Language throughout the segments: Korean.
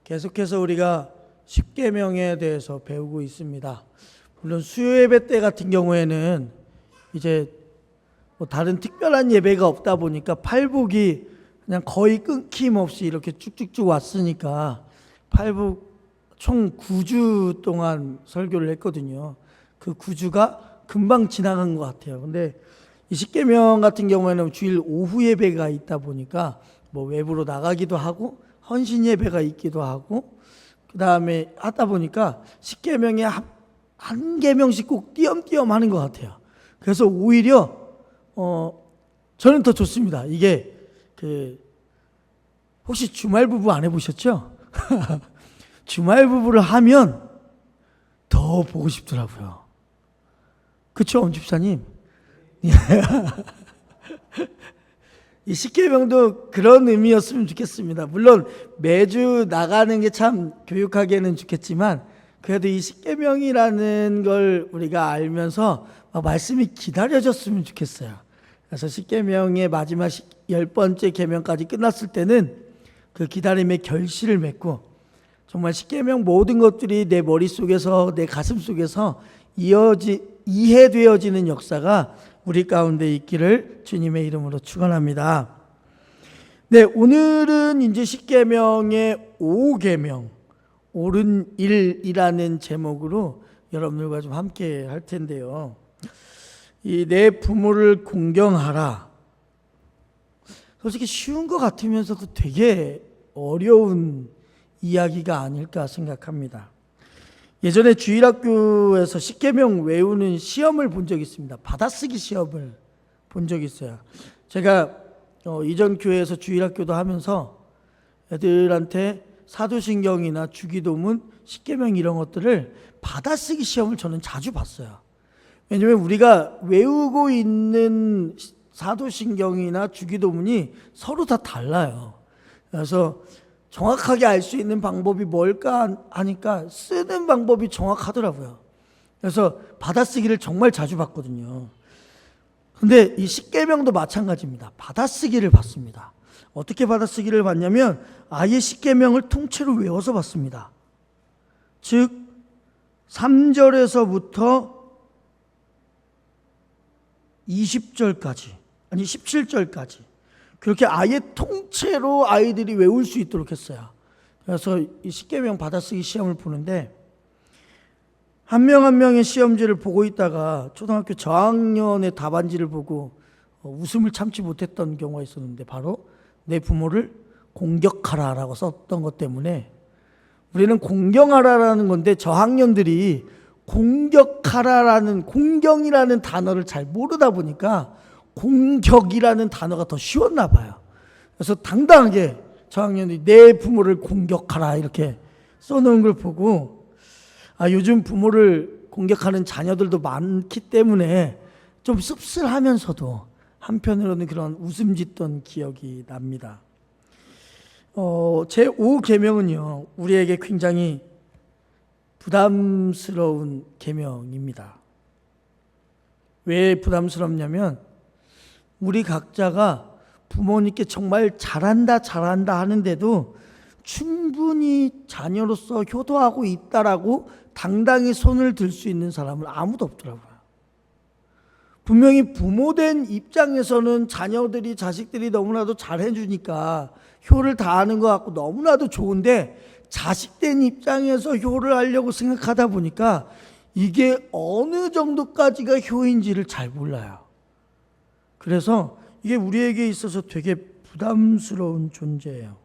계속해서 우리가 십계명에 대해서 배우고 있습니다. 물론 수요 예배 때 같은 경우에는 이제 뭐 다른 특별한 예배가 없다 보니까 팔복이 그냥 거의 끊김없이 이렇게 쭉쭉쭉 왔으니까 팔복 총 9주 동안 설교를 했거든요. 그 9주가 금방 지나간 것 같아요. 근데 이 십계명 같은 경우에는 주일 오후 예배가 있다 보니까 뭐 외부로 나가기도 하고 헌신 예배가 있기도 하고 그 다음에 하다 보니까 십계명에 한 계명씩 꼭 띄엄띄엄 하는 것 같아요. 그래서 오히려 저는 더 좋습니다. 이게 혹시 주말 부부 안 해보셨죠? 주말 부부를 하면 더 보고 싶더라고요. 그쵸, 엄 집사님? 이 십계명도 그런 의미였으면 좋겠습니다. 물론 매주 나가는 게 참 교육하기에는 좋겠지만 그래도 이 십계명이라는 걸 우리가 알면서 말씀이 기다려졌으면 좋겠어요. 그래서 십계명의 마지막 10번째 계명까지 끝났을 때는 그 기다림의 결실을 맺고 정말 십계명 모든 것들이 내 머릿속에서 내 가슴 속에서 이해되어지는 역사가 우리 가운데 있기를 주님의 이름으로 축원합니다. 네, 오늘은 이제 십계명의 5계명 옳은 일이라는 제목으로 여러분들과 좀 함께 할 텐데요. 이 내 부모를 공경하라. 솔직히 쉬운 것 같으면서도 되게 어려운 이야기가 아닐까 생각합니다. 예전에 주일학교에서 십계명 외우는 시험을 본 적이 있습니다. 받아쓰기 시험을 본 적이 있어요. 제가 이전 교회에서 주일학교도 하면서 애들한테 사도신경이나 주기도문, 십계명 이런 것들을 받아쓰기 시험을 저는 자주 봤어요. 왜냐하면 우리가 외우고 있는 사도신경이나 주기도문이 서로 다 달라요. 그래서 정확하게 알 수 있는 방법이 뭘까 하니까 쓰는 방법이 정확하더라고요. 그래서 받아쓰기를 정말 자주 봤거든요. 근데 이 십계명도 마찬가지입니다. 받아쓰기를 봤습니다. 어떻게 받아쓰기를 봤냐면 아예 십계명을 통째로 외워서 봤습니다. 즉 3절에서부터 20절까지 아니 17절까지 그렇게 아예 통째로 아이들이 외울 수 있도록 했어요. 그래서 이 십계명 받아쓰기 시험을 보는데 한 명 한 명의 시험지를 보고 있다가 초등학교 저학년의 답안지를 보고 웃음을 참지 못했던 경우가 있었는데 바로 내 부모를 공격하라라고 썼던 것 때문에 우리는 공경하라라는 건데 저학년들이 공격하라라는 공경이라는 단어를 잘 모르다 보니까 공격이라는 단어가 더 쉬웠나 봐요. 그래서 당당하게 저학년이 내 부모를 공격하라 이렇게 써놓은 걸 보고 요즘 부모를 공격하는 자녀들도 많기 때문에 좀 씁쓸하면서도 한편으로는 그런 웃음 짓던 기억이 납니다. 제 5계명은요 우리에게 굉장히 부담스러운 계명입니다. 왜 부담스럽냐면 우리 각자가 부모님께 정말 잘한다 하는데도 충분히 자녀로서 효도하고 있다라고 당당히 손을 들 수 있는 사람은 아무도 없더라고요. 분명히 부모된 입장에서는 자녀들이 자식들이 너무나도 잘해주니까 효를 다하는 것 같고 너무나도 좋은데 자식된 입장에서 효를 하려고 생각하다 보니까 이게 어느 정도까지가 효인지를 잘 몰라요. 그래서 이게 우리에게 있어서 되게 부담스러운 존재예요.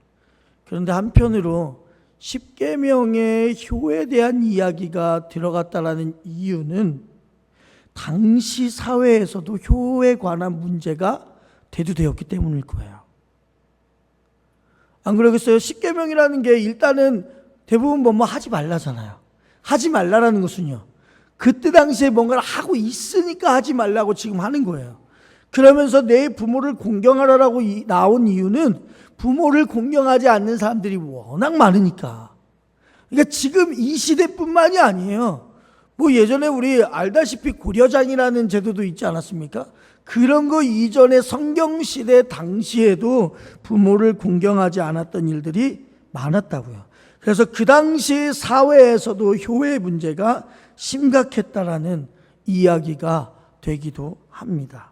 그런데 한편으로 십계명의 효에 대한 이야기가 들어갔다라는 이유는 당시 사회에서도 효에 관한 문제가 대두되었기 때문일 거예요. 안 그러겠어요? 십계명이라는 게 일단은 대부분 뭐 하지 말라잖아요. 하지 말라라는 것은요 그때 당시에 뭔가를 하고 있으니까 하지 말라고 지금 하는 거예요. 그러면서 내 부모를 공경하라라고 나온 이유는 부모를 공경하지 않는 사람들이 워낙 많으니까. 그러니까 지금 이 시대뿐만이 아니에요. 뭐 예전에 우리 알다시피 고려장이라는 제도도 있지 않았습니까? 그런 거 이전에 성경시대 당시에도 부모를 공경하지 않았던 일들이 많았다고요. 그래서 그 당시 사회에서도 효의 문제가 심각했다라는 이야기가 되기도 합니다.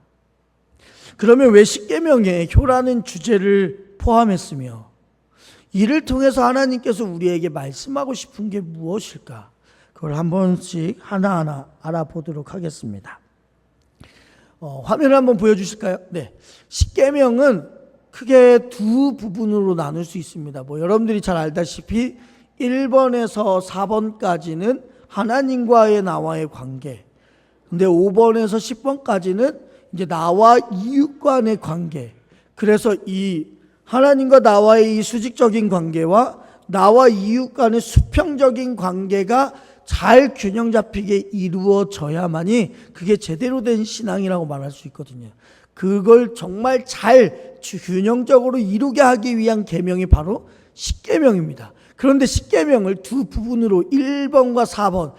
그러면 왜 십계명에 효라는 주제를 포함했으며 이를 통해서 하나님께서 우리에게 말씀하고 싶은 게 무엇일까? 그걸 한 번씩 하나하나 알아보도록 하겠습니다. 화면을 한번 보여주실까요? 네, 십계명은 크게 두 부분으로 나눌 수 있습니다. 여러분들이 잘 알다시피 1번에서 4번까지는 하나님과의 나와의 관계, 근데 5번에서 10번까지는 이제 나와 이웃 간의 관계. 그래서 이 하나님과 나와의 이 수직적인 관계와 나와 이웃 간의 수평적인 관계가 잘 균형 잡히게 이루어져야만이 그게 제대로 된 신앙이라고 말할 수 있거든요. 그걸 정말 잘 균형적으로 이루게 하기 위한 계명이 바로 십계명입니다. 그런데 십계명을 두 부분으로 1번과 4번,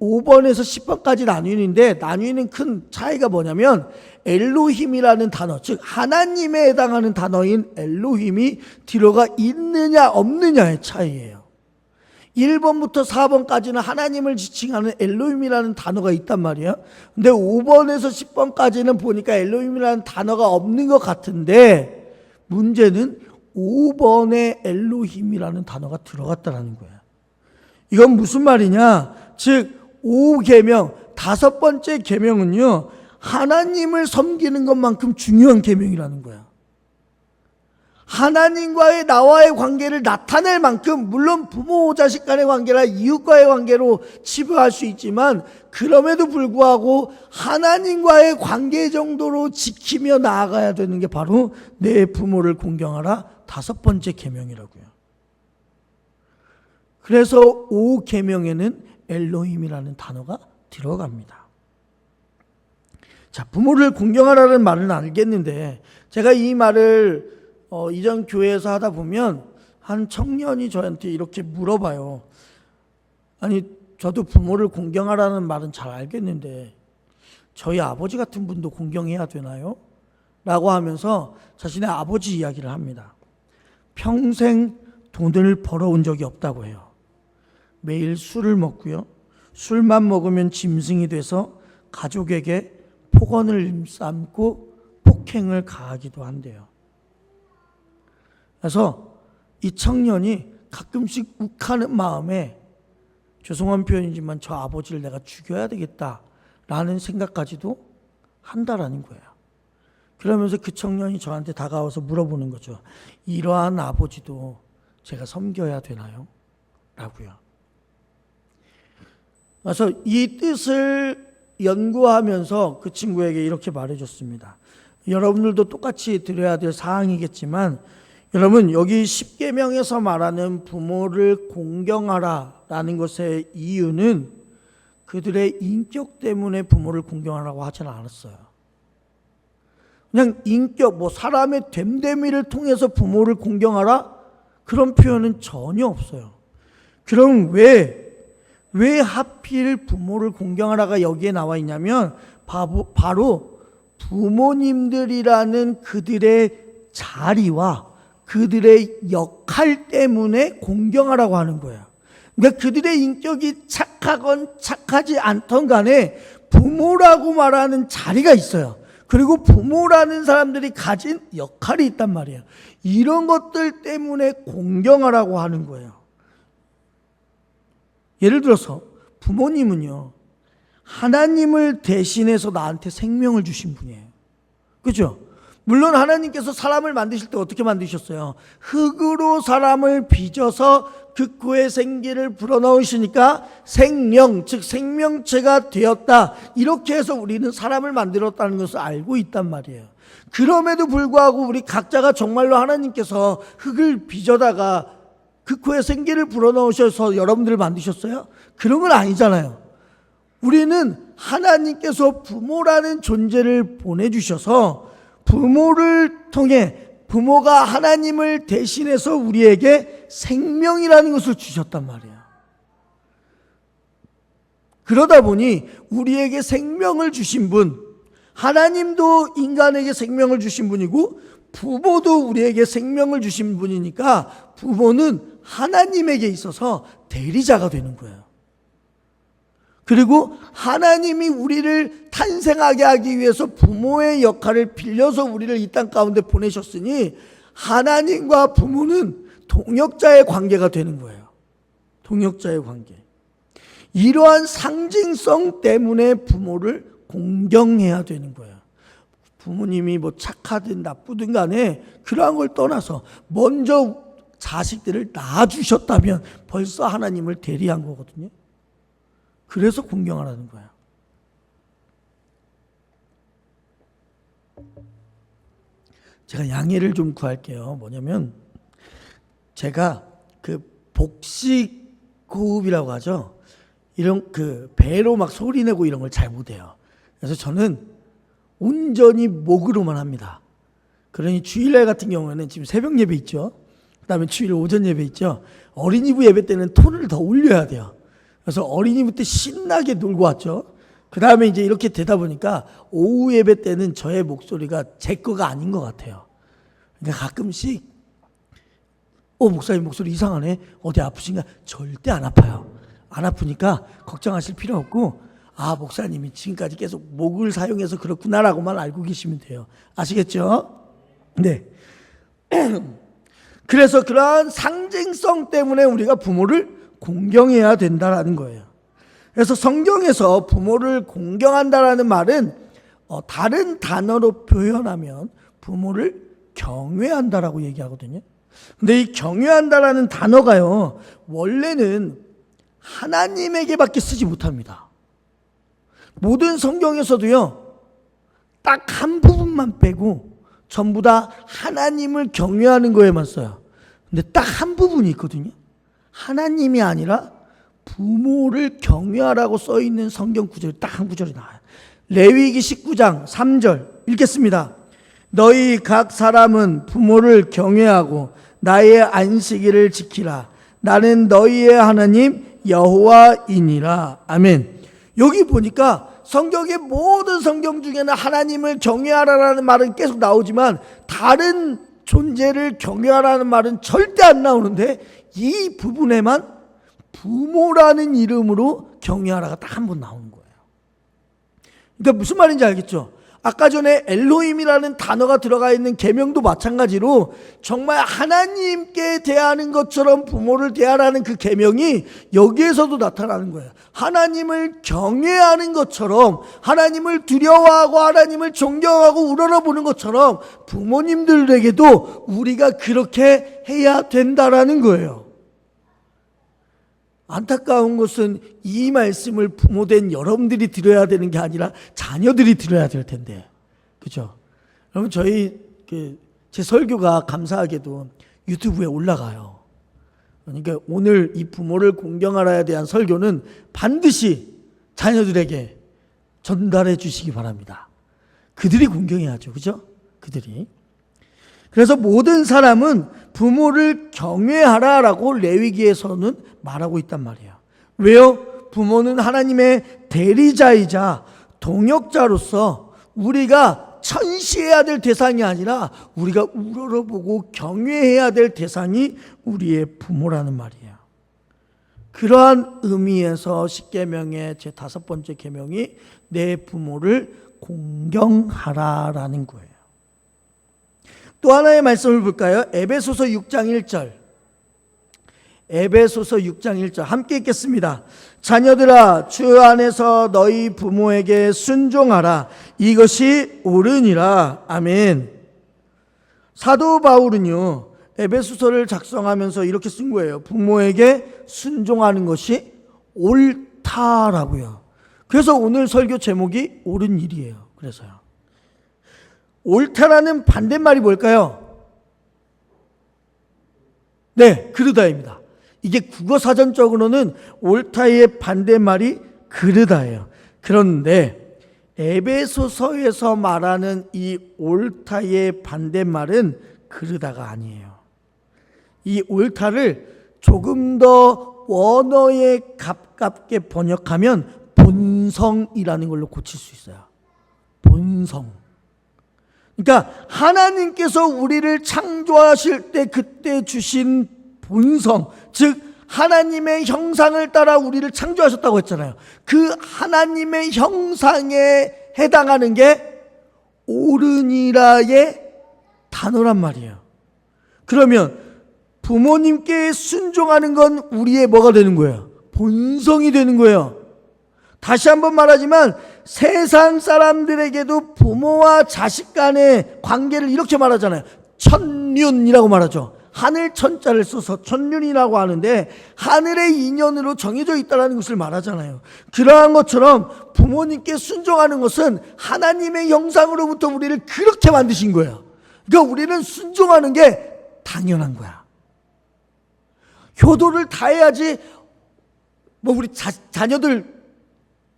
5번에서 10번까지 나뉘는데 나뉘는 큰 차이가 뭐냐면 엘로힘이라는 단어, 즉 하나님에 해당하는 단어인 엘로힘이 들어가 있느냐 없느냐의 차이예요. 1번부터 4번까지는 하나님을 지칭하는 엘로힘이라는 단어가 있단 말이에요. 근데 5번에서 10번까지는 보니까 엘로힘이라는 단어가 없는 것 같은데 문제는 5번에 엘로힘이라는 단어가 들어갔다는 거예요. 이건 무슨 말이냐? 즉 5계명, 5번째 계명은요, 하나님을 섬기는 것만큼 중요한 계명이라는 거야. 하나님과의 나와의 관계를 나타낼 만큼, 물론 부모 자식 간의 관계나 이웃과의 관계로 치부할 수 있지만 그럼에도 불구하고 하나님과의 관계 정도로 지키며 나아가야 되는 게 바로 내 부모를 공경하라 5번째 계명이라고요. 그래서 5계명에는 엘로힘이라는 단어가 들어갑니다. 자, 부모를 공경하라는 말은 알겠는데 제가 이 말을 이전 교회에서 하다 보면 한 청년이 저한테 이렇게 물어봐요. 아니, 저도 부모를 공경하라는 말은 잘 알겠는데 저희 아버지 같은 분도 공경해야 되나요? 라고 하면서 자신의 아버지 이야기를 합니다. 평생 돈을 벌어온 적이 없다고 해요. 매일 술을 먹고요. 술만 먹으면 짐승이 돼서 가족에게 폭언을 삼고 폭행을 가하기도 한대요. 그래서 이 청년이 가끔씩 욱하는 마음에 죄송한 표현이지만 저 아버지를 내가 죽여야 되겠다라는 생각까지도 한다라는 거예요. 그러면서 그 청년이 저한테 다가와서 물어보는 거죠. 이러한 아버지도 제가 섬겨야 되나요? 라고요. 그래서 이 뜻을 연구하면서 그 친구에게 이렇게 말해줬습니다. 여러분들도 똑같이 드려야 될 사항이겠지만 여러분, 여기 십계명에서 말하는 부모를 공경하라라는 것의 이유는 그들의 인격 때문에 부모를 공경하라고 하지는 않았어요. 그냥 인격, 사람의 됨됨이를 통해서 부모를 공경하라? 그런 표현은 전혀 없어요. 그럼 왜 하필 부모를 공경하라가 여기에 나와 있냐면 바로 부모님들이라는 그들의 자리와 그들의 역할 때문에 공경하라고 하는 거예요. 그러니까 그들의 인격이 착하건 착하지 않던 간에 부모라고 말하는 자리가 있어요. 그리고 부모라는 사람들이 가진 역할이 있단 말이에요. 이런 것들 때문에 공경하라고 하는 거예요. 예를 들어서 부모님은요, 하나님을 대신해서 나한테 생명을 주신 분이에요. 그렇죠? 물론 하나님께서 사람을 만드실 때 어떻게 만드셨어요? 흙으로 사람을 빚어서 그 코에 생기를 불어넣으시니까 생명, 즉 생명체가 되었다. 이렇게 해서 우리는 사람을 만들었다는 것을 알고 있단 말이에요. 그럼에도 불구하고 우리 각자가 정말로 하나님께서 흙을 빚어다가 그 코에 생기를 불어넣으셔서 여러분들을 만드셨어요? 그런 건 아니잖아요. 우리는 하나님께서 부모라는 존재를 보내주셔서 부모를 통해 부모가 하나님을 대신해서 우리에게 생명이라는 것을 주셨단 말이에요. 그러다 보니 우리에게 생명을 주신 분, 하나님도 인간에게 생명을 주신 분이고 부모도 우리에게 생명을 주신 분이니까 부모는 하나님에게 있어서 대리자가 되는 거예요. 그리고 하나님이 우리를 탄생하게 하기 위해서 부모의 역할을 빌려서 우리를 이 땅 가운데 보내셨으니 하나님과 부모는 동역자의 관계가 되는 거예요. 동역자의 관계. 이러한 상징성 때문에 부모를 공경해야 되는 거예요. 부모님이 뭐 착하든 나쁘든 간에 그러한 걸 떠나서 먼저 자식들을 낳아주셨다면 벌써 하나님을 대리한 거거든요. 그래서 공경하라는 거예요. 제가 양해를 좀 구할게요. 뭐냐면 제가 그 복식 호흡이라고 하죠. 이런 그 배로 막 소리 내고 이런 걸 잘 못해요. 그래서 저는 온전히 목으로만 합니다. 그러니 주일날 같은 경우에는 지금 새벽 예배 있죠. 그 다음에 주일 오전 예배 있죠. 어린이부 예배 때는 톤을 더 올려야 돼요. 그래서 어린이부 때 신나게 놀고 왔죠. 그 다음에 이제 이렇게 되다 보니까 오후 예배 때는 저의 목소리가 제 거가 아닌 것 같아요. 그러니까 가끔씩 목사님 목소리 이상하네. 어디 아프신가? 절대 안 아파요. 안 아프니까 걱정하실 필요 없고 목사님이 지금까지 계속 목을 사용해서 그렇구나라고만 알고 계시면 돼요. 아시겠죠? 네. 그래서 그러한 상징성 때문에 우리가 부모를 공경해야 된다라는 거예요. 그래서 성경에서 부모를 공경한다라는 말은 다른 단어로 표현하면 부모를 경외한다라고 얘기하거든요. 근데 이 경외한다라는 단어가요, 원래는 하나님에게밖에 쓰지 못합니다. 모든 성경에서도요, 딱 한 부분만 빼고 전부 다 하나님을 경외하는 거에만 써요. 근데 딱 한 부분이 있거든요. 하나님이 아니라 부모를 경외하라고 써 있는 성경 구절이 딱 한 구절이 나와요. 레위기 19장 3절 읽겠습니다. 너희 각 사람은 부모를 경외하고 나의 안식일을 지키라. 나는 너희의 하나님 여호와이니라. 아멘. 여기 보니까 성경의 모든 성경 중에는 하나님을 경외하라라는 말은 계속 나오지만 다른 존재를 경외하라는 말은 절대 안 나오는데 이 부분에만 부모라는 이름으로 경외하라가 딱 한 번 나오는 거예요. 그러니까 무슨 말인지 알겠죠? 아까 전에 엘로힘이라는 단어가 들어가 있는 계명도 마찬가지로 정말 하나님께 대하는 것처럼 부모를 대하라는 그 계명이 여기에서도 나타나는 거예요. 하나님을 경외하는 것처럼, 하나님을 두려워하고 하나님을 존경하고 우러러보는 것처럼 부모님들에게도 우리가 그렇게 해야 된다라는 거예요. 안타까운 것은 이 말씀을 부모된 여러분들이 들어야 되는 게 아니라 자녀들이 들어야 될 텐데, 그죠? 여러분, 제 설교가 감사하게도 유튜브에 올라가요. 그러니까 오늘 이 부모를 공경하라에 대한 설교는 반드시 자녀들에게 전달해 주시기 바랍니다. 그들이 공경해야죠, 그죠? 그들이. 그래서 모든 사람은 부모를 경외하라라고 레위기에서는 말하고 있단 말이에요. 왜요? 부모는 하나님의 대리자이자 동역자로서 우리가 천시해야 될 대상이 아니라 우리가 우러러보고 경외해야 될 대상이 우리의 부모라는 말이에요. 그러한 의미에서 십계명의 제 5번째 계명이 내 부모를 공경하라라는 거예요. 또 하나의 말씀을 볼까요? 에베소서 6장 1절. 에베소서 6장 1절 함께 읽겠습니다. 자녀들아, 주 안에서 너희 부모에게 순종하라. 이것이 옳으니라. 아멘. 사도 바울은요, 에베소서를 작성하면서 이렇게 쓴 거예요. 부모에게 순종하는 것이 옳다라고요. 그래서 오늘 설교 제목이 옳은 일이에요. 그래서요. 옳다라는 반대말이 뭘까요? 네, 그르다입니다. 이게 국어사전적으로는 옳다의 반대말이 그르다예요. 그런데 에베소서에서 말하는 이 옳다의 반대말은 그르다가 아니에요. 이 옳다를 조금 더 원어에 가깝게 번역하면 본성이라는 걸로 고칠 수 있어요. 본성. 그러니까 하나님께서 우리를 창조하실 때 그때 주신 본성, 즉 하나님의 형상을 따라 우리를 창조하셨다고 했잖아요. 그 하나님의 형상에 해당하는 게 옳으니라의 단어란 말이에요. 그러면 부모님께 순종하는 건 우리의 뭐가 되는 거예요? 본성이 되는 거예요. 다시 한번 말하지만 세상 사람들에게도 부모와 자식 간의 관계를 이렇게 말하잖아요. 천륜이라고 말하죠. 하늘 천자를 써서 천륜이라고 하는데 하늘의 인연으로 정해져 있다는 것을 말하잖아요. 그러한 것처럼 부모님께 순종하는 것은 하나님의 형상으로부터 우리를 그렇게 만드신 거예요. 그러니까 우리는 순종하는 게 당연한 거야. 효도를 다해야지. 뭐 우리 자녀들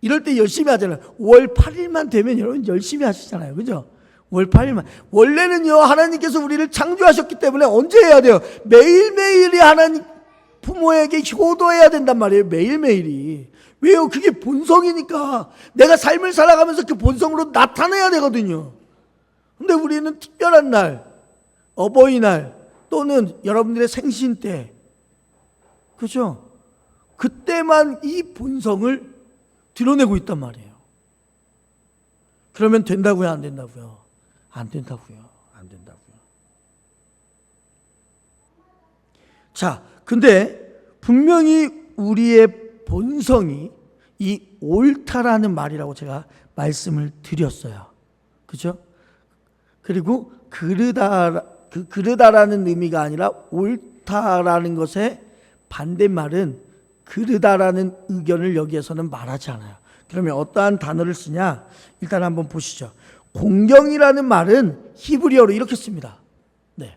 이럴 때 열심히 하잖아요. 5월 8일만 되면 여러분 열심히 하시잖아요. 그죠? 5월 8일만. 원래는요, 하나님께서 우리를 창조하셨기 때문에 언제 해야 돼요? 매일매일이 하나님 부모에게 효도해야 된단 말이에요. 매일매일이. 왜요? 그게 본성이니까. 내가 삶을 살아가면서 그 본성으로 나타내야 되거든요. 근데 우리는 특별한 날, 어버이날 또는 여러분들의 생신 때, 그죠? 그때만 이 본성을 드러내고 있단 말이에요. 그러면 된다고요? 안 된다고요? 안 된다고요. 안 된다고요. 자, 근데 분명히 우리의 본성이 이 옳다라는 말이라고 제가 말씀을 드렸어요. 그죠? 그리고 그르다라는 의미가 아니라 옳다라는 것의 반대말은 그르다라는 의견을 여기에서는 말하지 않아요. 그러면 어떠한 단어를 쓰냐? 일단 한번 보시죠. 공경이라는 말은 히브리어로 이렇게 씁니다. 네,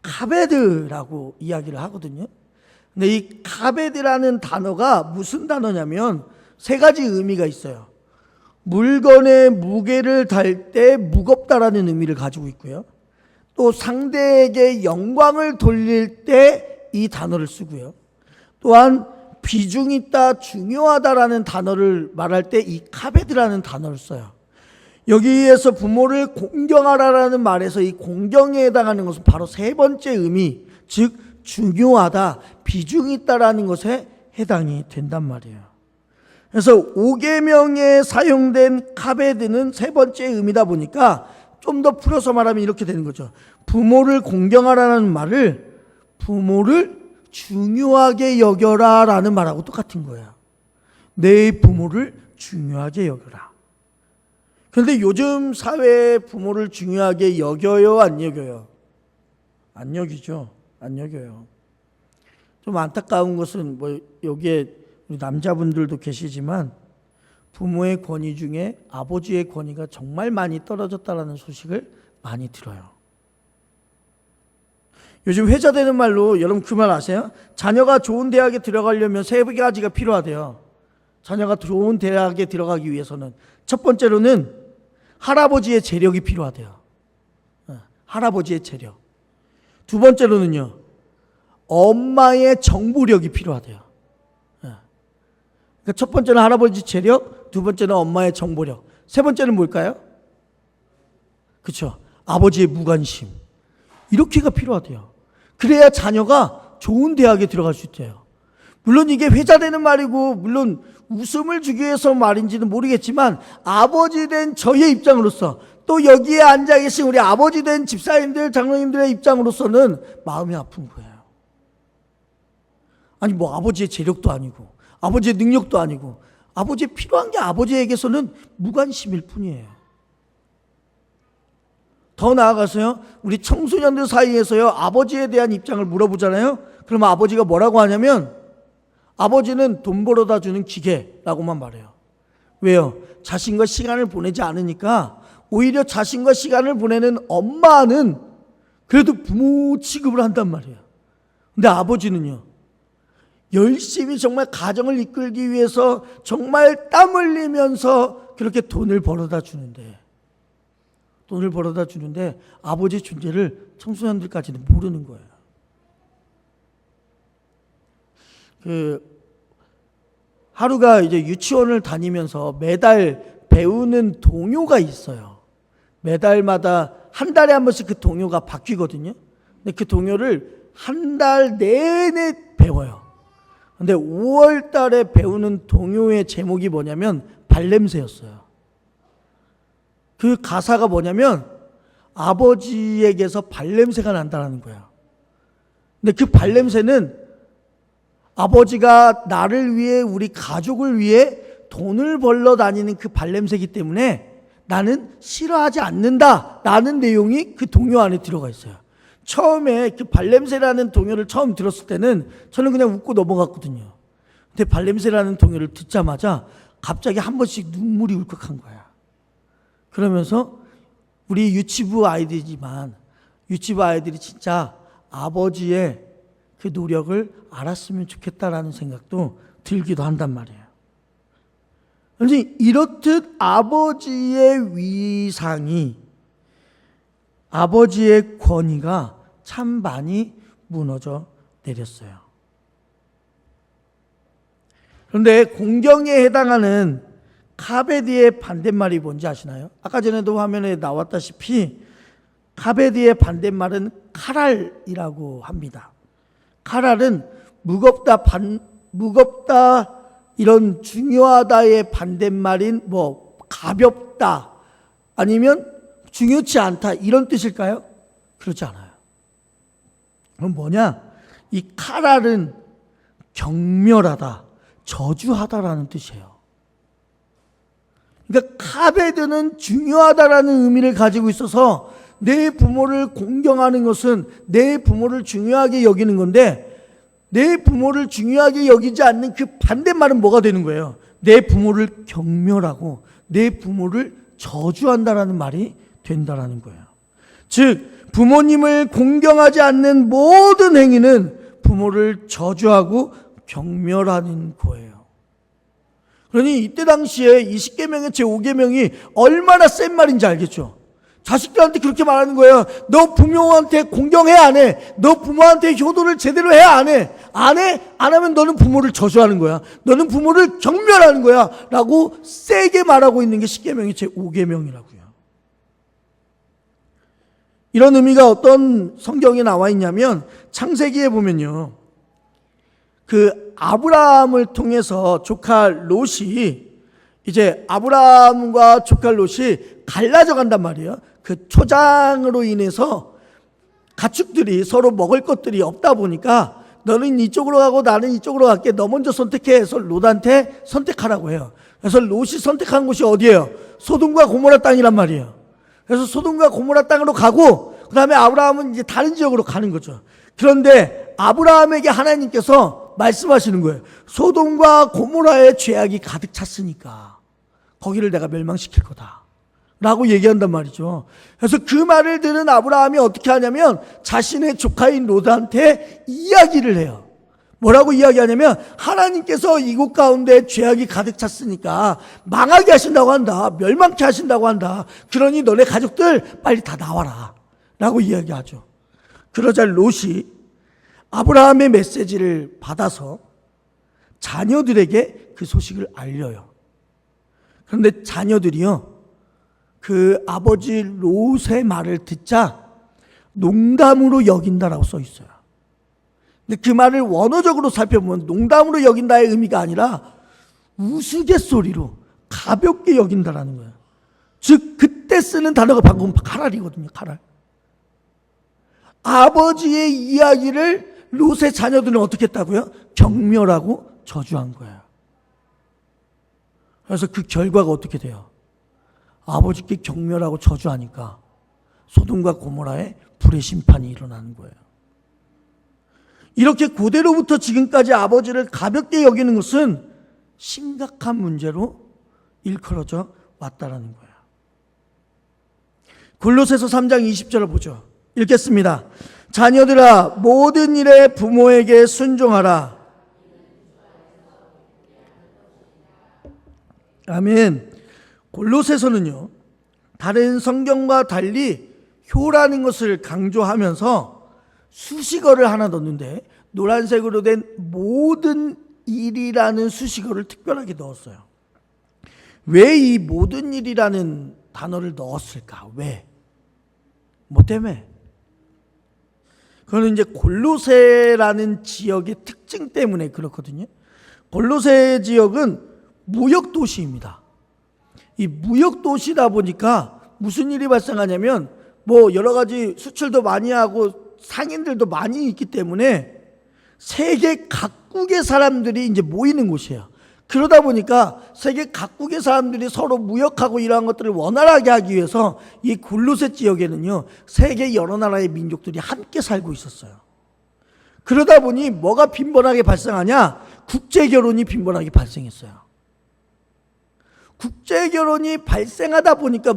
카베드라고 이야기를 하거든요. 근데 이 카베드라는 단어가 무슨 단어냐면 세 가지 의미가 있어요. 물건의 무게를 달 때 무겁다라는 의미를 가지고 있고요. 또 상대에게 영광을 돌릴 때 이 단어를 쓰고요. 또한 비중 있다, 중요하다라는 단어를 말할 때 이 카베드라는 단어를 써요. 여기에서 부모를 공경하라라는 말에서 이 공경에 해당하는 것은 바로 세 번째 의미, 즉 중요하다, 비중 있다라는 것에 해당이 된단 말이에요. 그래서 5계명에 사용된 카베드는 세 번째 의미다 보니까 좀 더 풀어서 말하면 이렇게 되는 거죠. 부모를 공경하라는 말을 부모를 중요하게 여겨라 라는 말하고 똑같은 거예요. 내 부모를 중요하게 여겨라. 그런데 요즘 사회에 부모를 중요하게 여겨요? 안 여겨요? 안 여기죠. 안 여겨요. 좀 안타까운 것은 뭐 여기에 우리 남자분들도 계시지만 부모의 권위 중에 아버지의 권위가 정말 많이 떨어졌다는 소식을 많이 들어요. 요즘 회자되는 말로 여러분 그 말 아세요? 자녀가 좋은 대학에 들어가려면 세 가지가 필요하대요. 자녀가 좋은 대학에 들어가기 위해서는 첫 번째로는 할아버지의 재력이 필요하대요. 할아버지의 재력. 두 번째로는요, 엄마의 정보력이 필요하대요. 그러니까 첫 번째는 할아버지 재력, 두 번째는 엄마의 정보력, 세 번째는 뭘까요? 그렇죠. 아버지의 무관심. 이렇게가 필요하대요. 그래야 자녀가 좋은 대학에 들어갈 수 있대요. 물론 이게 회자되는 말이고 물론 웃음을 주기 위해서 말인지는 모르겠지만 아버지 된 저의 입장으로서 또 여기에 앉아 계신 우리 아버지 된 집사님들, 장로님들의 입장으로서는 마음이 아픈 거예요. 아니 뭐 아버지의 재력도 아니고 아버지의 능력도 아니고 아버지의 필요한 게 아버지에게서는 무관심일 뿐이에요. 더 나아가서요, 우리 청소년들 사이에서요, 아버지에 대한 입장을 물어보잖아요. 그러면 아버지가 뭐라고 하냐면 아버지는 돈 벌어다 주는 기계라고만 말해요. 왜요? 자신과 시간을 보내지 않으니까 오히려 자신과 시간을 보내는 엄마는 그래도 부모 취급을 한단 말이에요. 근데 아버지는요, 열심히 정말 가정을 이끌기 위해서 정말 땀 흘리면서 그렇게 돈을 벌어다 주는데 아버지의 존재를 청소년들까지는 모르는 거예요. 하루가 이제 유치원을 다니면서 매달 배우는 동요가 있어요. 매달마다 한 달에 한 번씩 그 동요가 바뀌거든요. 근데 그 동요를 한 달 내내 배워요. 근데 5월 달에 배우는 동요의 제목이 뭐냐면 발냄새였어요. 그 가사가 뭐냐면 아버지에게서 발냄새가 난다는 거예요. 근데 그 발냄새는 아버지가 나를 위해, 우리 가족을 위해 돈을 벌러 다니는 그 발냄새이기 때문에 나는 싫어하지 않는다 라는 내용이 그 동요 안에 들어가 있어요. 처음에 그 발냄새라는 동요를 처음 들었을 때는 저는 그냥 웃고 넘어갔거든요. 근데 발냄새라는 동요를 듣자마자 갑자기 한 번씩 눈물이 울컥한 거야. 그러면서 우리 유치부 아이들이지만 유치부 아이들이 진짜 아버지의 그 노력을 알았으면 좋겠다라는 생각도 들기도 한단 말이에요. 그런데 이렇듯 아버지의 위상이, 아버지의 권위가 참 많이 무너져 내렸어요. 그런데 공경에 해당하는 카베디의 반대말이 뭔지 아시나요? 아까 전에도 화면에 나왔다시피 카베디의 반대말은 카랄이라고 합니다. 카랄은 무겁다, 이런 중요하다의 반대말인 가볍다 아니면 중요치 않다 이런 뜻일까요? 그렇지 않아요. 그럼 뭐냐? 이 카랄은 경멸하다, 저주하다라는 뜻이에요. 그러니까 카베드는 중요하다라는 의미를 가지고 있어서 내 부모를 공경하는 것은 내 부모를 중요하게 여기는 건데, 내 부모를 중요하게 여기지 않는 그 반대말은 뭐가 되는 거예요? 내 부모를 경멸하고 내 부모를 저주한다라는 말이 된다라는 거예요. 즉 부모님을 공경하지 않는 모든 행위는 부모를 저주하고 경멸하는 거예요. 그러니 이때 당시에 이 10계명의 제5계명이 얼마나 센 말인지 알겠죠? 자식들한테 그렇게 말하는 거예요. 너 부모한테 공경해, 안 해? 너 부모한테 효도를 제대로 해, 안 해? 안 해? 안 하면 너는 부모를 저주하는 거야. 너는 부모를 경멸하는 거야. 라고 세게 말하고 있는 게 10계명의 제5계명이라고요. 이런 의미가 어떤 성경에 나와 있냐면 창세기에 보면요, 그 아브라함을 통해서 조카 롯이, 이제 아브라함과 조카 롯이 갈라져 간단 말이에요. 그 초장으로 인해서 가축들이 서로 먹을 것들이 없다 보니까 너는 이쪽으로 가고 나는 이쪽으로 갈게, 너 먼저 선택해 해서 롯한테 선택하라고 해요. 그래서 롯이 선택한 곳이 어디예요? 소돔과 고모라 땅이란 말이에요. 그래서 소돔과 고모라 땅으로 가고 그 다음에 아브라함은 이제 다른 지역으로 가는 거죠. 그런데 아브라함에게 하나님께서 말씀하시는 거예요. 소돔과 고모라의 죄악이 가득 찼으니까 거기를 내가 멸망시킬 거다 라고 얘기한단 말이죠. 그래서 그 말을 들은 아브라함이 어떻게 하냐면 자신의 조카인 롯한테 이야기를 해요. 뭐라고 이야기하냐면 하나님께서 이곳 가운데 죄악이 가득 찼으니까 망하게 하신다고 한다. 멸망케 하신다고 한다. 그러니 너네 가족들 빨리 다 나와라 라고 이야기하죠. 그러자 롯이 아브라함의 메시지를 받아서 자녀들에게 그 소식을 알려요. 그런데 자녀들이요, 그 아버지 롯의 말을 듣자 농담으로 여긴다라고 써 있어요. 근데 그 말을 원어적으로 살펴보면 농담으로 여긴다의 의미가 아니라 우스갯소리로 가볍게 여긴다라는 거예요. 즉 그때 쓰는 단어가 방금 카랄이거든요. 카랄. 아버지의 이야기를 롯의 자녀들은 어떻게 했다고요? 경멸하고 저주한 거예요. 그래서 그 결과가 어떻게 돼요? 아버지께 경멸하고 저주하니까 소돔과 고모라에 불의 심판이 일어나는 거예요. 이렇게 고대로부터 지금까지 아버지를 가볍게 여기는 것은 심각한 문제로 일컬어져 왔다라는 거예요. 골로새서 3장 20절을 보죠. 읽겠습니다. 자녀들아, 모든 일에 부모에게 순종하라. 아멘. 골로새서는요, 다른 성경과 달리 효라는 것을 강조하면서 수식어를 하나 넣는데 노란색으로 된 모든 일이라는 수식어를 특별하게 넣었어요. 왜 이 모든 일이라는 단어를 넣었을까? 왜? 뭐 때문에? 그거는 이제 골로새라는 지역의 특징 때문에 그렇거든요. 골로새 지역은 무역 도시입니다. 이 무역 도시다 보니까 무슨 일이 발생하냐면 뭐 여러 가지 수출도 많이 하고 상인들도 많이 있기 때문에 세계 각국의 사람들이 이제 모이는 곳이에요. 그러다 보니까 세계 각국의 사람들이 서로 무역하고 이러한 것들을 원활하게 하기 위해서 이 골로새 지역에는요, 세계 여러 나라의 민족들이 함께 살고 있었어요. 그러다 보니 뭐가 빈번하게 발생하냐? 국제 결혼이 빈번하게 발생했어요. 국제 결혼이 발생하다 보니까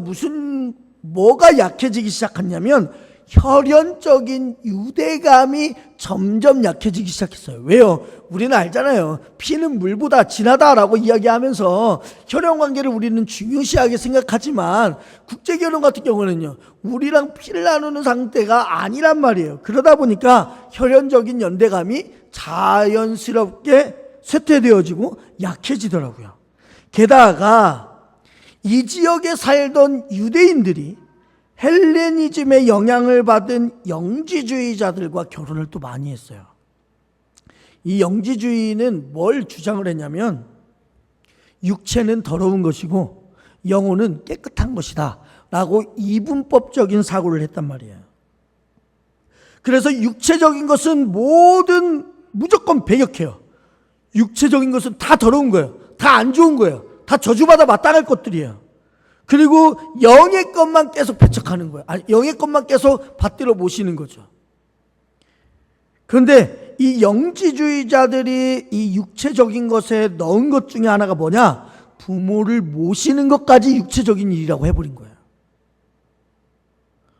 뭐가 약해지기 시작했냐면 혈연적인 유대감이 점점 약해지기 시작했어요. 왜요? 우리는 알잖아요. 피는 물보다 진하다라고 이야기하면서 혈연관계를 우리는 중요시하게 생각하지만 국제결혼 같은 경우는요, 우리랑 피를 나누는 상태가 아니란 말이에요. 그러다 보니까 혈연적인 연대감이 자연스럽게 쇠퇴되어지고 약해지더라고요. 게다가 이 지역에 살던 유대인들이 헬레니즘의 영향을 받은 영지주의자들과 결혼을 또 많이 했어요. 이 영지주의는 뭘 주장을 했냐면 육체는 더러운 것이고 영혼은 깨끗한 것이다 라고 이분법적인 사고를 했단 말이에요. 그래서 육체적인 것은 무조건 배격해요. 육체적인 것은 다 더러운 거예요. 다 안 좋은 거예요. 다 저주받아 마땅할 것들이에요. 그리고 영의 것만 계속 배척하는 거예요. 영의 것만 계속 받들어 모시는 거죠. 그런데 이 영지주의자들이 이 육체적인 것에 넣은 것 중에 하나가 뭐냐? 부모를 모시는 것까지 육체적인 일이라고 해버린 거예요.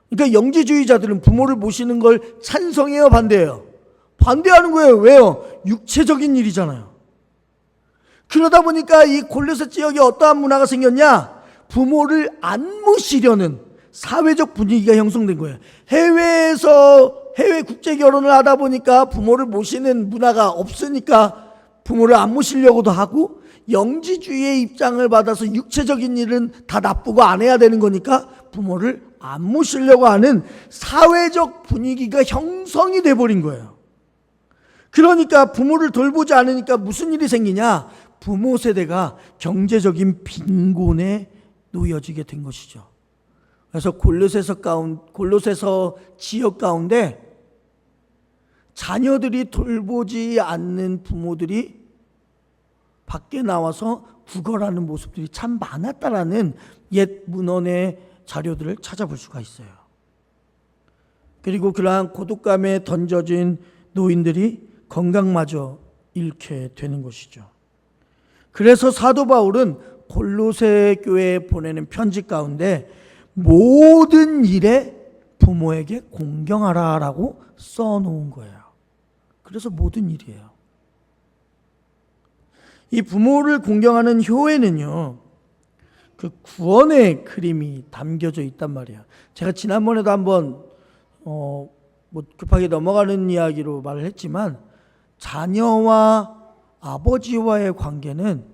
그러니까 영지주의자들은 부모를 모시는 걸 찬성해요, 반대해요? 반대하는 거예요. 왜요? 육체적인 일이잖아요. 그러다 보니까 이 골로새 지역에 어떠한 문화가 생겼냐? 부모를 안 모시려는 사회적 분위기가 형성된 거예요. 해외 국제 결혼을 하다 보니까 부모를 모시는 문화가 없으니까 부모를 안 모시려고도 하고, 영지주의의 입장을 받아서 육체적인 일은 다 나쁘고 안 해야 되는 거니까 부모를 안 모시려고 하는 사회적 분위기가 형성이 돼버린 거예요. 그러니까 부모를 돌보지 않으니까 무슨 일이 생기냐? 부모 세대가 경제적인 빈곤에 놓여지게 된 것이죠. 그래서 골로새서 지역 가운데 자녀들이 돌보지 않는 부모들이 밖에 나와서 구걸하는 모습들이 참 많았다라는 옛 문헌의 자료들을 찾아볼 수가 있어요. 그리고 그러한 고독감에 던져진 노인들이 건강마저 잃게 되는 것이죠. 그래서 사도 바울은 골로새 교회에 보내는 편지 가운데 모든 일에 부모에게 공경하라라고 써놓은 거예요. 그래서 모든 일이에요. 이 부모를 공경하는 효에는요, 그 구원의 그림이 담겨져 있단 말이에요. 제가 지난번에도 한번 급하게 넘어가는 이야기로 말을 했지만, 자녀와 아버지와의 관계는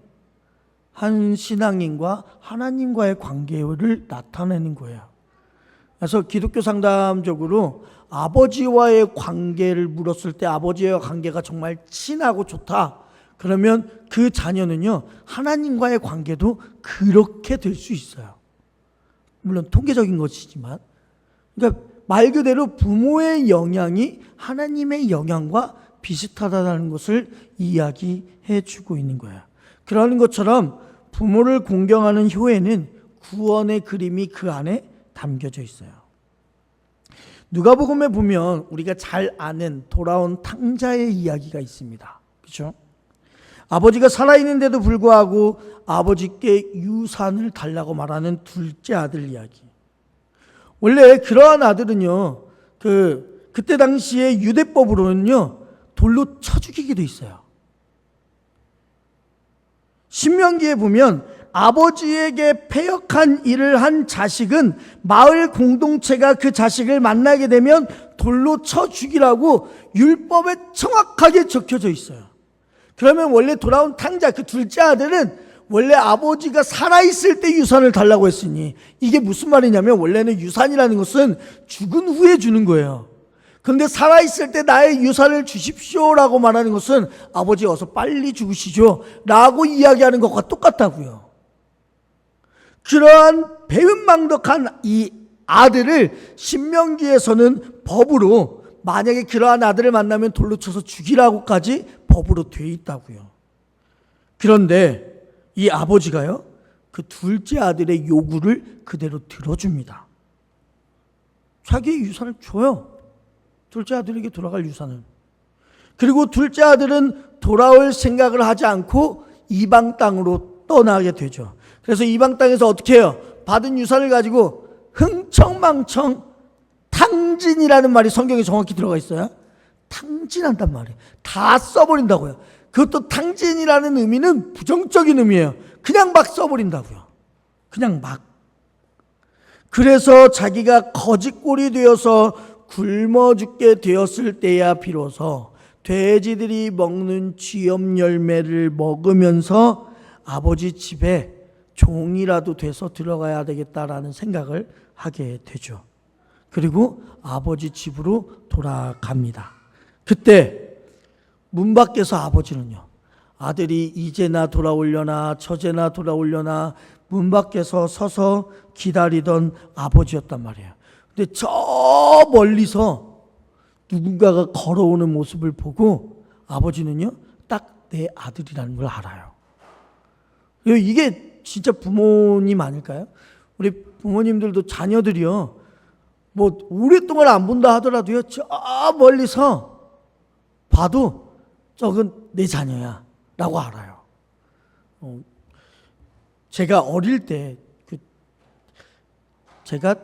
한 신앙인과 하나님과의 관계를 나타내는 거예요. 그래서 기독교 상담적으로 아버지와의 관계를 물었을 때 아버지와의 관계가 정말 친하고 좋다, 그러면 그 자녀는요, 하나님과의 관계도 그렇게 될 수 있어요. 물론 통계적인 것이지만, 그러니까 말 그대로 부모의 영향이 하나님의 영향과 비슷하다는 것을 이야기해 주고 있는 거예요. 그러는 것처럼 부모를 공경하는 효에는 구원의 그림이 그 안에 담겨져 있어요. 누가복음에 보면 우리가 잘 아는 돌아온 탕자의 이야기가 있습니다. 그렇죠? 아버지가 살아있는데도 불구하고 아버지께 유산을 달라고 말하는 둘째 아들 이야기. 원래 그러한 아들은요, 그때 당시에 유대법으로는요, 돌로 쳐 죽이기도 있어요. 신명기에 보면 아버지에게 패역한 일을 한 자식은 마을 공동체가 그 자식을 만나게 되면 돌로 쳐 죽이라고 율법에 정확하게 적혀져 있어요. 그러면 원래 돌아온 탕자, 그 둘째 아들은 원래 아버지가 살아있을 때 유산을 달라고 했으니, 이게 무슨 말이냐면 원래는 유산이라는 것은 죽은 후에 주는 거예요. 그런데 살아있을 때 나의 유산을 주십시오라고 말하는 것은 아버지 어서 빨리 죽으시죠 라고 이야기하는 것과 똑같다고요. 그러한 배은망덕한 이 아들을 신명기에서는 법으로, 만약에 그러한 아들을 만나면 돌로 쳐서 죽이라고까지 법으로 되어 있다고요. 그런데 이 아버지가요, 그 둘째 아들의 요구를 그대로 들어줍니다. 자기의 유산을 줘요. 둘째 아들에게 돌아갈 유산을. 그리고 둘째 아들은 돌아올 생각을 하지 않고 이방 땅으로 떠나게 되죠. 그래서 이방 땅에서 어떻게 해요? 받은 유산을 가지고 흥청망청 탕진이라는 말이 성경에 정확히 들어가 있어요. 탕진한단 말이에요. 다 써버린다고요. 그것도 탕진이라는 의미는 부정적인 의미예요. 그냥 막 써버린다고요. 그냥 막. 그래서 자기가 거짓골이 되어서 굶어 죽게 되었을 때야 비로소 돼지들이 먹는 쥐염 열매를 먹으면서 아버지 집에 종이라도 돼서 들어가야 되겠다라는 생각을 하게 되죠. 그리고 아버지 집으로 돌아갑니다. 그때 문 밖에서 아버지는요, 아들이 이제나 돌아오려나 저제나 돌아오려나 문 밖에서 서서 기다리던 아버지였단 말이에요. 근데 저 멀리서 누군가가 걸어오는 모습을 보고 아버지는요, 딱 내 아들이라는 걸 알아요. 이게 진짜 부모님 아닐까요? 우리 부모님들도 자녀들이요, 뭐 오랫동안 안 본다 하더라도요, 저 멀리서 봐도 저건 내 자녀야 라고 알아요. 제가 어릴 때 제가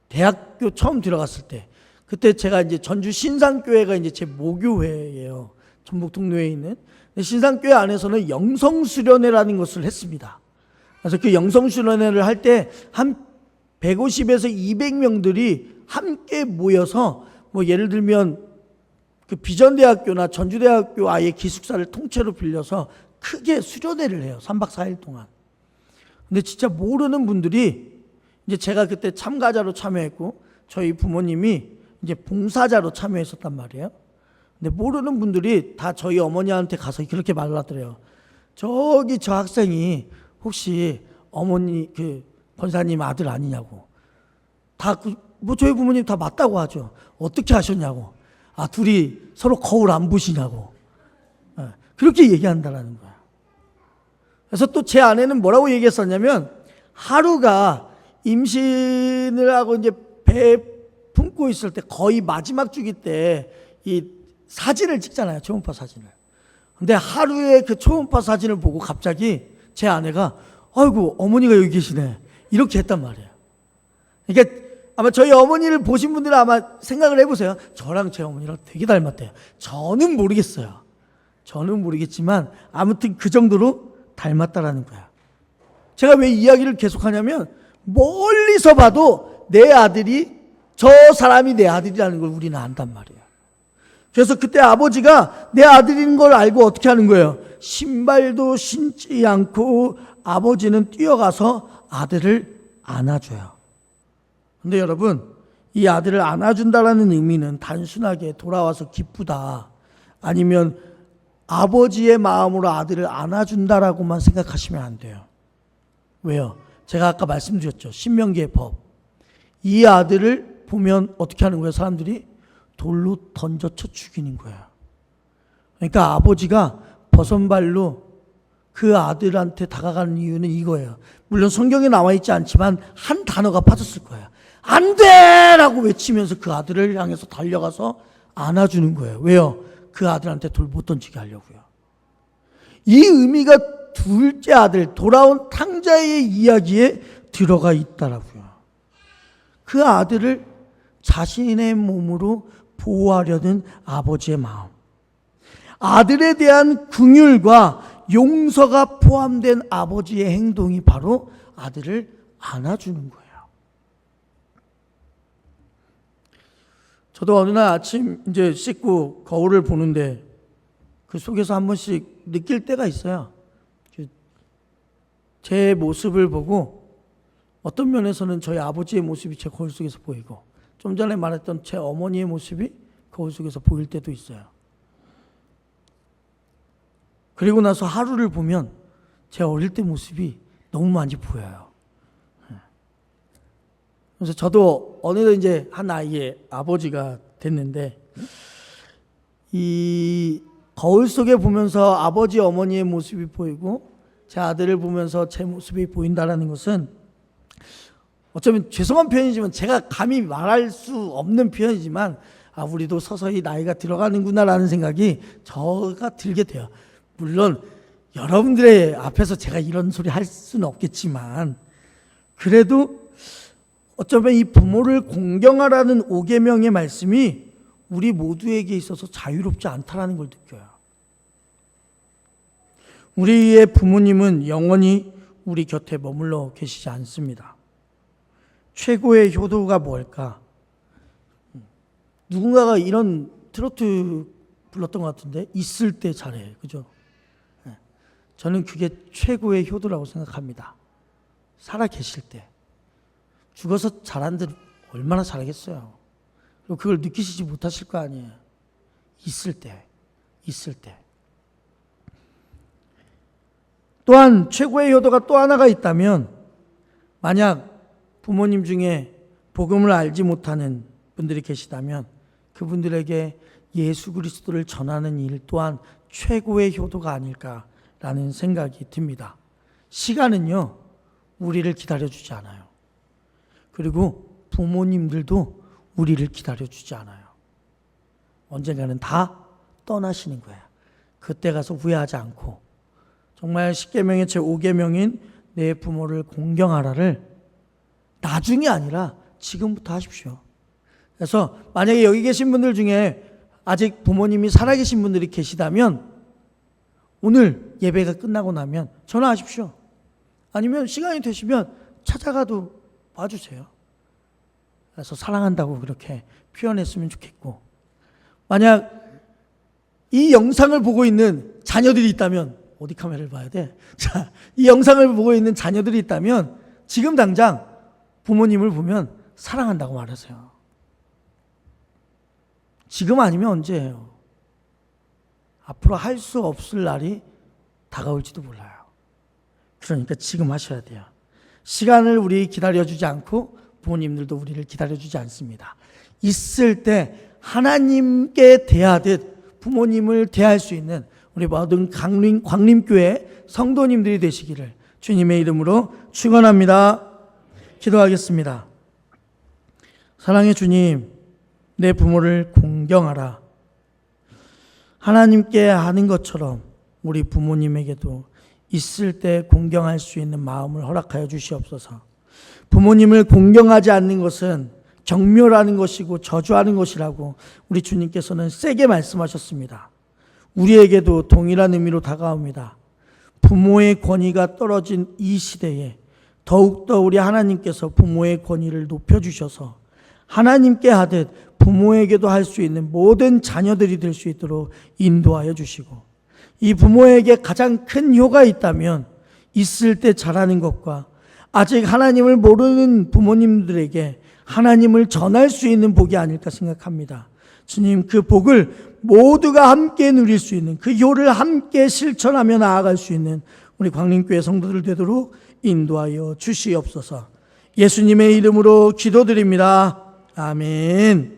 대학교 처음 들어갔을 때, 그때 제가 이제 전주 신상교회가 이제 제 모교회예요. 전북 통로에 있는. 신상교회 안에서는 영성수련회라는 것을 했습니다. 그래서 그 영성수련회를 할 때 한 150에서 200명들이 함께 모여서, 뭐 예를 들면 그 비전대학교나 전주대학교 아예 기숙사를 통째로 빌려서 크게 수련회를 해요. 3박 4일 동안. 근데 진짜 모르는 분들이, 이제 제가 그때 참가자로 참여했고 저희 부모님이 이제 봉사자로 참여했었단 말이에요. 근데 모르는 분들이 다 저희 어머니한테 가서 그렇게 말을 하더래요. 저기 저 학생이 혹시 어머니 그 권사님 아들 아니냐고. 다 뭐 저희 부모님 다 맞다고 하죠. 어떻게 하셨냐고. 아, 둘이 서로 거울 안 보시냐고. 그렇게 얘기한다라는 거야. 그래서 또 제 아내는 뭐라고 얘기했었냐면, 하루가 임신을 하고 이제 배 품고 있을 때 거의 마지막 주기 때 이 사진을 찍잖아요. 초음파 사진을. 근데 하루에 그 초음파 사진을 보고 갑자기 제 아내가 아이고 어머니가 여기 계시네 이렇게 했단 말이에요. 그러니까 아마 저희 어머니를 보신 분들은 아마 생각을 해보세요. 저랑 제 어머니랑 되게 닮았대요. 저는 모르겠어요. 저는 모르겠지만 아무튼 그 정도로 닮았다라는 거야. 제가 왜 이야기를 계속하냐면, 멀리서 봐도 내 아들이, 저 사람이 내 아들이라는 걸 우리는 안단 말이에요. 그래서 그때 아버지가 내 아들인 걸 알고 어떻게 하는 거예요? 신발도 신지 않고 아버지는 뛰어가서 아들을 안아줘요. 근데 여러분, 이 아들을 안아준다라는 의미는 단순하게 돌아와서 기쁘다, 아니면 아버지의 마음으로 아들을 안아준다라고만 생각하시면 안 돼요. 왜요? 제가 아까 말씀드렸죠. 신명기의 법. 이 아들을 보면 어떻게 하는 거예요? 사람들이 돌로 던져쳐 죽이는 거예요. 그러니까 아버지가 버선발로 그 아들한테 다가가는 이유는 이거예요. 물론 성경에 나와 있지 않지만 한 단어가 빠졌을 거예요. 안 돼! 라고 외치면서 그 아들을 향해서 달려가서 안아주는 거예요. 왜요? 그 아들한테 돌 못 던지게 하려고요. 이 의미가 둘째 아들, 돌아온 탕자의 이야기에 들어가 있다라고요. 그 아들을 자신의 몸으로 보호하려는 아버지의 마음, 아들에 대한 긍휼과 용서가 포함된 아버지의 행동이 바로 아들을 안아주는 거예요. 저도 어느 날 아침 이제 씻고 거울을 보는데 그 속에서 한 번씩 느낄 때가 있어요. 제 모습을 보고 어떤 면에서는 저희 아버지의 모습이 제 거울 속에서 보이고, 좀 전에 말했던 제 어머니의 모습이 거울 속에서 보일 때도 있어요. 그리고 나서 하루를 보면 제 어릴 때 모습이 너무 많이 보여요. 그래서 저도 어느덧 이제 한 아이의 아버지가 됐는데, 이 거울 속에 보면서 아버지 어머니의 모습이 보이고 제 아들을 보면서 제 모습이 보인다라는 것은 어쩌면 죄송한 표현이지만 제가 감히 말할 수 없는 표현이지만, 우리도 서서히 나이가 들어가는구나라는 생각이 저가 들게 돼요. 물론 여러분들의 앞에서 제가 이런 소리 할 수는 없겠지만, 그래도 어쩌면 이 부모를 공경하라는 5계명의 말씀이 우리 모두에게 있어서 자유롭지 않다라는 걸 느껴요. 우리의 부모님은 영원히 우리 곁에 머물러 계시지 않습니다. 최고의 효도가 뭘까? 누군가가 이런 트로트 불렀던 것 같은데, 있을 때 잘해. 그죠? 저는 그게 최고의 효도라고 생각합니다. 살아 계실 때. 죽어서 잘한들 얼마나 잘하겠어요. 그리고 그걸 느끼시지 못하실 거 아니에요. 있을 때. 또한 최고의 효도가 또 하나가 있다면, 만약 부모님 중에 복음을 알지 못하는 분들이 계시다면 그분들에게 예수 그리스도를 전하는 일 또한 최고의 효도가 아닐까라는 생각이 듭니다. 시간은요, 우리를 기다려주지 않아요. 그리고 부모님들도 우리를 기다려주지 않아요. 언젠가는 다 떠나시는 거예요. 그때 가서 후회하지 않고 정말 10계명의 제 5계명인 내 부모를 공경하라를 나중이 아니라 지금부터 하십시오. 그래서 만약에 여기 계신 분들 중에 아직 부모님이 살아계신 분들이 계시다면 오늘 예배가 끝나고 나면 전화하십시오. 아니면 시간이 되시면 찾아가도 와주세요. 그래서 사랑한다고 그렇게 표현했으면 좋겠고, 만약 이 영상을 보고 있는 자녀들이 있다면, 어디 카메라를 봐야 돼? 자, 이 영상을 보고 있는 자녀들이 있다면 지금 당장 부모님을 보면 사랑한다고 말하세요. 지금 아니면 언제예요? 앞으로 할 수 없을 날이 다가올지도 몰라요. 그러니까 지금 하셔야 돼요. 시간을 우리 기다려주지 않고 부모님들도 우리를 기다려주지 않습니다. 있을 때 하나님께 대하듯 부모님을 대할 수 있는 우리 모든 광림교회 성도님들이 되시기를 주님의 이름으로 축원합니다. 기도하겠습니다. 사랑의 주님, 내 부모를 공경하라. 하나님께 하는 것처럼 우리 부모님에게도 있을 때 공경할 수 있는 마음을 허락하여 주시옵소서. 부모님을 공경하지 않는 것은 경멸하는 것이고 저주하는 것이라고 우리 주님께서는 세게 말씀하셨습니다. 우리에게도 동일한 의미로 다가옵니다. 부모의 권위가 떨어진 이 시대에 더욱더 우리 하나님께서 부모의 권위를 높여주셔서 하나님께 하듯 부모에게도 할 수 있는 모든 자녀들이 될 수 있도록 인도하여 주시고, 이 부모에게 가장 큰 효가 있다면 있을 때 잘하는 것과 아직 하나님을 모르는 부모님들에게 하나님을 전할 수 있는 복이 아닐까 생각합니다. 주님, 그 복을 모두가 함께 누릴 수 있는, 그 효를 함께 실천하며 나아갈 수 있는 우리 광림교회 성도들 되도록 인도하여 주시옵소서. 예수님의 이름으로 기도드립니다. 아멘.